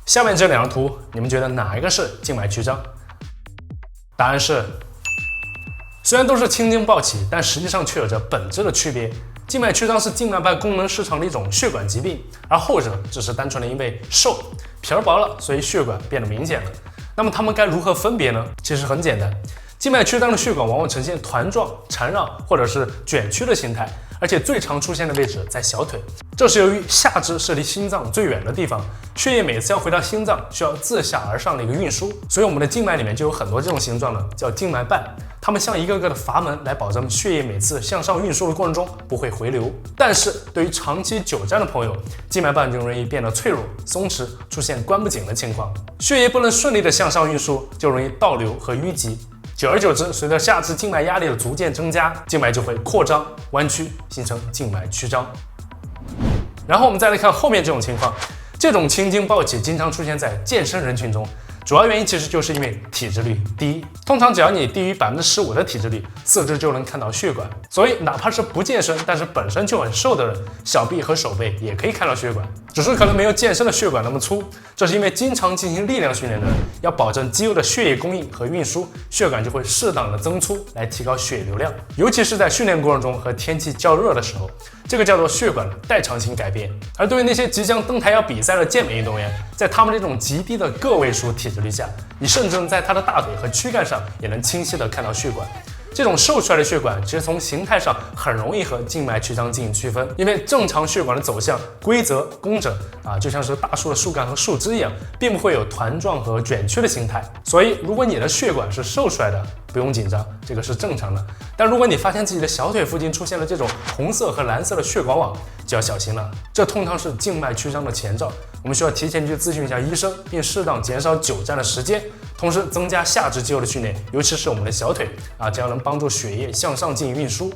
下面这两张图，你们觉得哪一个是静脉曲张？答案是，虽然都是青筋暴起，但实际上却有着本质的区别。静脉曲张是静脉瓣功能失常的一种血管疾病，而后者只是单纯的因为瘦皮儿薄了，所以血管变得明显了。那么它们该如何分别呢？其实很简单，静脉曲张的血管往往呈现团状、缠绕或者是卷曲的形态，而且最常出现的位置在小腿。这是由于下肢是离心脏最远的地方，血液每次要回到心脏，需要自下而上的一个运输，所以我们的静脉里面就有很多这种形状的，叫静脉瓣。它们像一个个的阀门，来保证血液每次向上运输的过程中不会回流。但是对于长期久站的朋友，静脉瓣就容易变得脆弱、松弛，出现关不紧的情况，血液不能顺利的向上运输，就容易倒流和淤积。久而久之，随着下肢静脉压力的逐渐增加，静脉就会扩张、弯曲，形成静脉曲张。然后我们再来看后面这种情况，这种青筋暴起经常出现在健身人群中，主要原因其实就是因为体脂率低。通常只要你低于15%的体脂率，四肢就能看到血管，所以哪怕是不健身但是本身就很瘦的人，小臂和手背也可以看到血管，只是可能没有健身的血管那么粗。这是因为经常进行力量训练的人，要保证肌肉的血液供应和运输，血管就会适当的增粗，来提高血流量。尤其是在训练过程中和天气较热的时候，这个叫做血管的代偿性改变。而对于那些即将登台要比赛的健美运动员，在他们这种极低的个位数体脂率下，你甚至能在他的大腿和躯干上也能清晰的看到血管。这种瘦出来的血管，其实从形态上很容易和静脉曲张进行区分，因为正常血管的走向规则工整就像是大树的树干和树枝一样，并不会有团状和卷曲的形态。所以，如果你的血管是瘦出来的，不用紧张，这个是正常的。但如果你发现自己的小腿附近出现了这种红色和蓝色的血管网，就要小心了。这通常是静脉曲张的前兆，我们需要提前去咨询一下医生，并适当减少久站的时间，同时增加下肢肌肉的训练，尤其是我们的小腿这样能帮助血液向上进行运输。